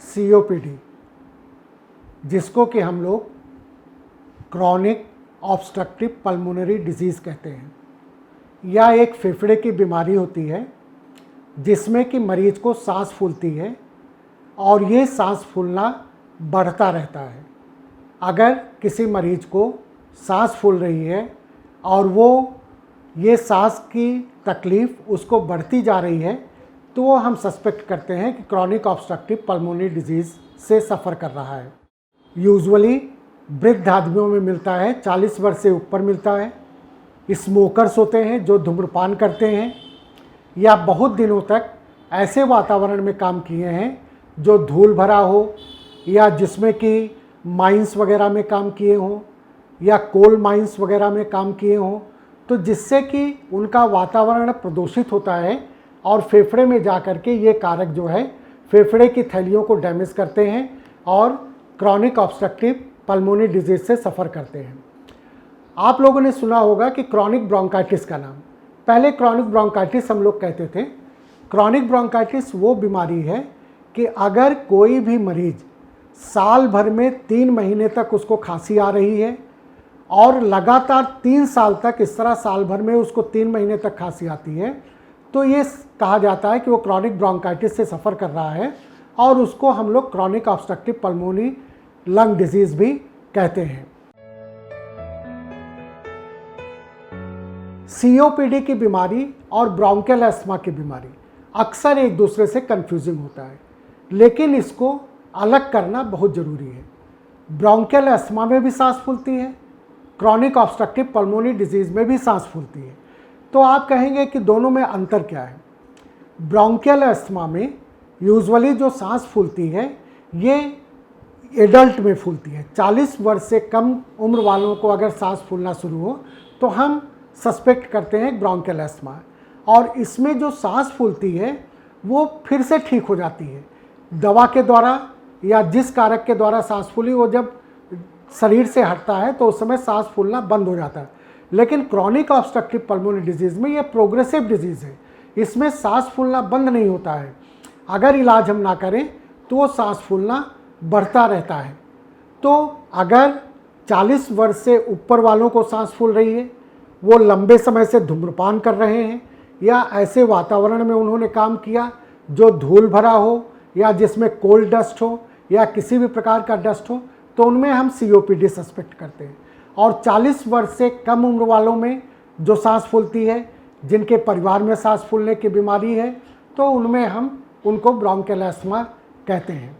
COPD, जिसको कि हम लोग क्रॉनिक ऑब्स्ट्रक्टिव पल्मोनरी डिजीज़ कहते हैं। यह एक फेफड़े की बीमारी होती है जिसमें कि मरीज को सांस फूलती है और ये सांस फूलना बढ़ता रहता है। अगर किसी मरीज को सांस फूल रही है और वो ये सांस की तकलीफ़ उसको बढ़ती जा रही है तो वो हम सस्पेक्ट करते हैं कि क्रॉनिक ऑब्स्ट्रक्टिव पल्मोनरी डिजीज़ से सफ़र कर रहा है। यूजुअली वृद्ध आदमियों में मिलता है, 40 वर्ष से ऊपर मिलता है। स्मोकर्स होते हैं जो धूम्रपान करते हैं या बहुत दिनों तक ऐसे वातावरण में काम किए हैं जो धूल भरा हो या जिसमें कि माइंस वगैरह में काम किए हों या कोल माइंस वगैरह में काम किए हों, तो जिससे कि उनका वातावरण प्रदूषित होता है और फेफड़े में जा कर के ये कारक जो है फेफड़े की थैलियों को डैमेज करते हैं और क्रॉनिक ऑब्स्ट्रक्टिव पल्मोनरी डिजीज़ से सफ़र करते हैं। आप लोगों ने सुना होगा कि क्रॉनिक ब्रोंकाइटिस का नाम। पहले क्रॉनिक ब्रोंकाइटिस हम लोग कहते थे। क्रॉनिक ब्रोंकाइटिस वो बीमारी है कि अगर कोई भी मरीज साल भर में 3 महीने तक उसको खांसी आ रही है और लगातार 3 साल तक इस तरह साल भर में उसको 3 महीने तक खांसी आती है, तो ये कहा जाता है कि वो क्रॉनिक ब्रोंकाइटिस से सफ़र कर रहा है और उसको हम लोग chronic obstructive pulmonary lung disease भी कहते हैं। सीओपीडी की बीमारी और ब्रोंकियल अस्थमा की बीमारी अक्सर एक दूसरे से कंफ्यूजिंग होता है, लेकिन इसको अलग करना बहुत ज़रूरी है। ब्रोंकियल अस्थमा में भी सांस फूलती है, क्रॉनिक ऑब्स्ट्रक्टिव पल्मोनरी डिजीज़ में भी सांस फूलती है। तो आप कहेंगे कि दोनों में अंतर क्या है? ब्रोंकियल अस्थमा में यूजुअली जो सांस फूलती है ये एडल्ट में फूलती है। 40 वर्ष से कम उम्र वालों को अगर सांस फूलना शुरू हो तो हम सस्पेक्ट करते हैं ब्रोंकियल अस्थमा, और इसमें जो सांस फूलती है वो फिर से ठीक हो जाती है दवा के द्वारा या जिस कारक के द्वारा सांस फूली वो जब शरीर से हटता है तो उस समय सांस फूलना बंद हो जाता है। लेकिन क्रॉनिक ऑब्स्ट्रक्टिव पल्मोनरी डिजीज़ में ये प्रोग्रेसिव डिजीज़ है, इसमें सांस फूलना बंद नहीं होता है। अगर इलाज हम ना करें तो वो सांस फूलना बढ़ता रहता है। तो अगर 40 वर्ष से ऊपर वालों को सांस फूल रही है, वो लंबे समय से धूम्रपान कर रहे हैं या ऐसे वातावरण में उन्होंने काम किया जो धूल भरा हो या जिसमें कोल डस्ट हो या किसी भी प्रकार का डस्ट हो, तो उनमें हम सीओपीडी सस्पेक्ट करते हैं। और 40 वर्ष से कम उम्र वालों में जो सांस फूलती है, जिनके परिवार में सांस फूलने की बीमारी है, तो उनमें हम उनको ब्रोंकियल अस्थमा कहते हैं।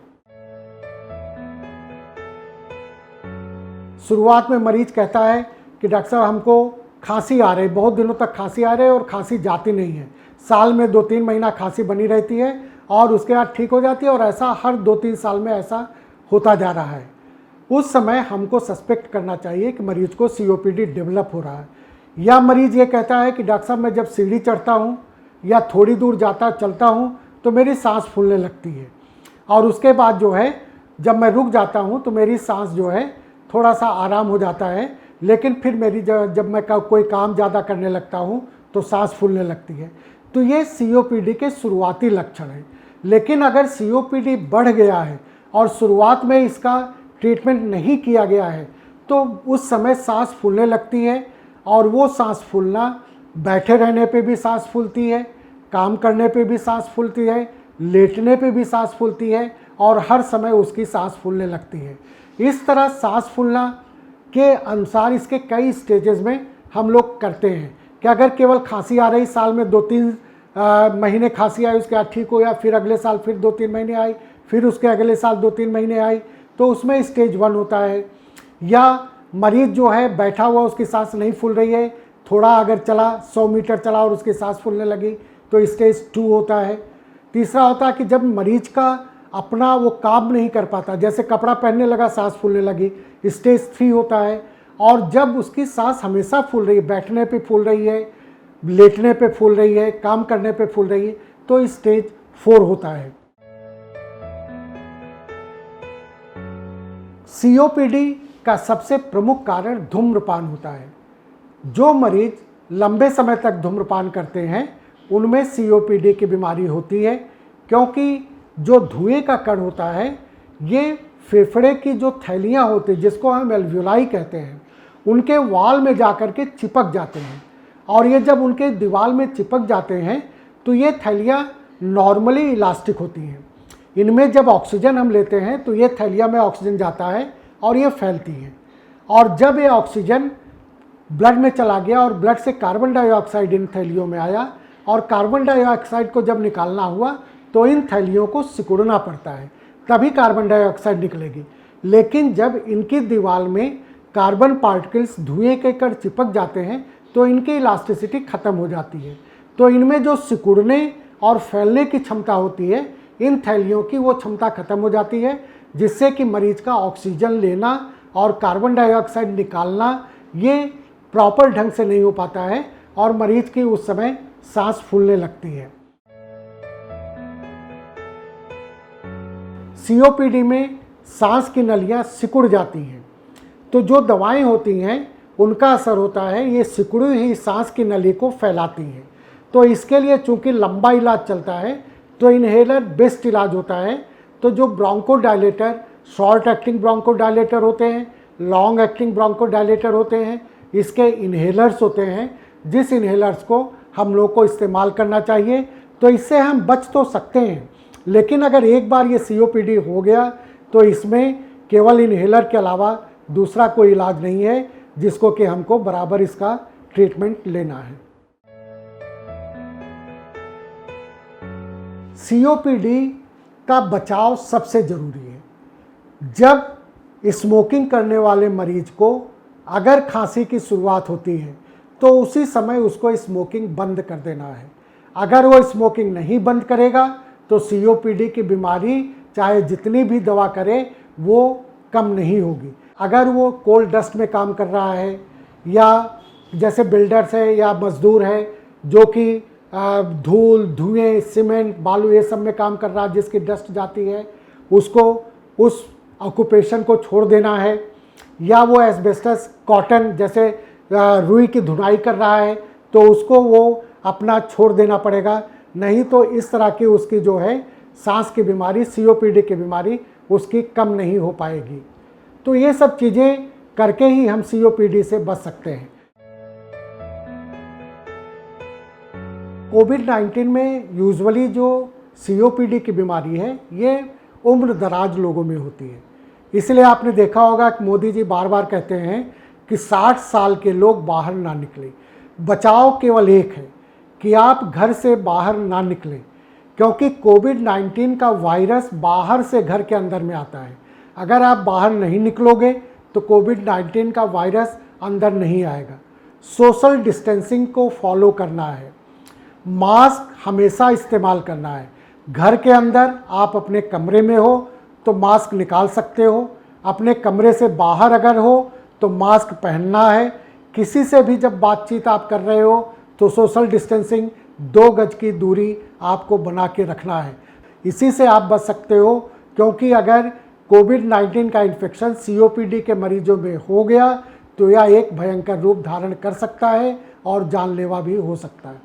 शुरुआत में मरीज कहता है कि डॉक्टर साहब हमको खांसी आ रही, बहुत दिनों तक खांसी आ रही है और खांसी जाती नहीं है। साल में 2-3 महीना खांसी बनी रहती है और उसके बाद ठीक हो जाती है, और ऐसा हर 2-3 साल में ऐसा होता जा रहा है। उस समय हमको सस्पेक्ट करना चाहिए कि मरीज को सीओपीडी डेवलप हो रहा है। या मरीज ये कहता है कि डॉक्टर साहब मैं जब सीढ़ी चढ़ता हूँ या थोड़ी दूर चलता हूँ तो मेरी सांस फूलने लगती है, और उसके बाद जो है जब मैं रुक जाता हूँ तो मेरी सांस जो है थोड़ा सा आराम हो जाता है, लेकिन फिर मेरी जब मैं कोई काम ज़्यादा करने लगता हूँ तो सांस फूलने लगती है। तो ये सीओपीडी के शुरुआती लक्षण हैं। लेकिन अगर सीओपीडी बढ़ गया है और शुरुआत में इसका ट्रीटमेंट नहीं किया गया है तो उस समय सांस फूलने लगती है, और वो सांस फूलना बैठे रहने पे भी सांस फूलती है, काम करने पे भी सांस फूलती है, लेटने पे भी सांस फूलती है, और हर समय उसकी सांस फूलने लगती है। इस तरह सांस फूलना के अनुसार इसके कई स्टेजेस में हम लोग करते हैं कि अगर केवल खांसी आ रही, साल में 2-3 महीने खांसी आई, उसके बाद ठीक हो, या फिर अगले साल फिर 2-3 महीने आई, फिर उसके अगले साल 2-3 महीने आई, तो उसमें स्टेज 1 होता है। या मरीज जो है बैठा हुआ उसकी सांस नहीं फूल रही है, थोड़ा अगर चला 100 मीटर चला और उसकी सांस फूलने लगी तो स्टेज 2 होता है। तीसरा होता है कि जब मरीज का अपना वो काम नहीं कर पाता, जैसे कपड़ा पहनने लगा सांस फूलने लगी, स्टेज 3 होता है। और जब उसकी सांस हमेशा फूल रही है, बैठने पे फूल रही है, लेटने पे फूल रही है, काम करने पे फूल रही है, तो स्टेज 4 होता है। सीओपीडी का सबसे प्रमुख कारण धूम्रपान होता है। जो मरीज लंबे समय तक धूम्रपान करते हैं उनमें सीओपीडी की बीमारी होती है, क्योंकि जो धुएं का कण होता है ये फेफड़े की जो थैलियाँ होती हैं जिसको हम एल्वियोलाई कहते हैं, उनके वाल में जाकर के चिपक जाते हैं। और ये जब उनके दीवार में चिपक जाते हैं तो ये थैलियाँ नॉर्मली इलास्टिक होती हैं। इनमें जब ऑक्सीजन हम लेते हैं तो ये थैलिया में ऑक्सीजन जाता है और ये फैलती हैं। और जब ये ऑक्सीजन ब्लड में चला गया और ब्लड से कार्बन डाइऑक्साइड इन थैलियों में आया और कार्बन डाइऑक्साइड को जब निकालना हुआ तो इन थैलियों को सिकुड़ना पड़ता है, तभी कार्बन डाइऑक्साइड निकलेगी। लेकिन जब इनकी दीवार में कार्बन पार्टिकल्स धुएं के कण चिपक जाते हैं तो इनकी इलास्टिसिटी ख़त्म हो जाती है। तो इनमें जो सिकुड़ने और फैलने की क्षमता होती है इन थैलियों की, वो क्षमता ख़त्म हो जाती है, जिससे कि मरीज का ऑक्सीजन लेना और कार्बन डाइऑक्साइड निकालना ये प्रॉपर ढंग से नहीं हो पाता है और मरीज की उस समय सांस फूलने लगती है। सीओपीडी में सांस की नलियाँ सिकुड़ जाती हैं, तो जो दवाएं होती हैं उनका असर होता है, ये सिकुड़ी हुई सांस की नली को फैलाती हैं। तो इसके लिए चूंकि लंबा इलाज चलता है तो इन्हेलर बेस्ट इलाज होता है। तो जो ब्रोंकोडायलेटर, शॉर्ट एक्टिंग ब्रोंकोडायलेटर होते हैं, लॉन्ग एक्टिंग ब्रोंकोडायलेटर होते हैं, इसके इन्हेलर्स होते हैं, जिस इन्हेलर्स को हम लोग को इस्तेमाल करना चाहिए। तो इससे हम बच तो सकते हैं, लेकिन अगर एक बार ये सीओपीडी हो गया तो इसमें केवल इन्हेलर के अलावा दूसरा कोई इलाज नहीं है जिसको कि हमको बराबर इसका ट्रीटमेंट लेना है। सीओपीडी का बचाव सबसे ज़रूरी है। जब स्मोकिंग करने वाले मरीज को अगर खांसी की शुरुआत होती है तो उसी समय उसको स्मोकिंग बंद कर देना है। अगर वो स्मोकिंग नहीं बंद करेगा तो सीओपीडी की बीमारी चाहे जितनी भी दवा करे वो कम नहीं होगी। अगर वो कोल डस्ट में काम कर रहा है या जैसे बिल्डर्स है या मजदूर है जो कि धूल, धुएं, सीमेंट, बालू ये सब में काम कर रहा है जिसकी डस्ट जाती है, उसको उस ऑक्यूपेशन को छोड़ देना है। या वो एस्बेस्टस, कॉटन जैसे रुई की धुनाई कर रहा है तो उसको वो अपना छोड़ देना पड़ेगा, नहीं तो इस तरह की उसकी जो है सांस की बीमारी, सीओपीडी की बीमारी उसकी कम नहीं हो पाएगी। तो ये सब चीज़ें करके ही हम सीओपीडी से बच सकते हैं। कोविड-19 में यूजुअली जो सीओपीडी की बीमारी है ये उम्र दराज लोगों में होती है। इसलिए आपने देखा होगा कि मोदी जी बार बार कहते हैं कि 60 साल के लोग बाहर ना निकलें। बचाव केवल एक है कि आप घर से बाहर ना निकलें, क्योंकि कोविड-19 का वायरस बाहर से घर के अंदर में आता है। अगर आप बाहर नहीं निकलोगे तो कोविड-19 का वायरस अंदर नहीं आएगा। सोशल डिस्टेंसिंग को फॉलो करना है, मास्क हमेशा इस्तेमाल करना है। घर के अंदर आप अपने कमरे में हो तो मास्क निकाल सकते हो, अपने कमरे से बाहर अगर हो तो मास्क पहनना है। किसी से भी जब बातचीत आप कर रहे हो तो सोशल डिस्टेंसिंग 2 गज की दूरी आपको बना के रखना है। इसी से आप बच सकते हो, क्योंकि अगर कोविड-19 का इन्फेक्शन सीओपीडी के मरीजों में हो गया तो यह एक भयंकर रूप धारण कर सकता है और जानलेवा भी हो सकता है।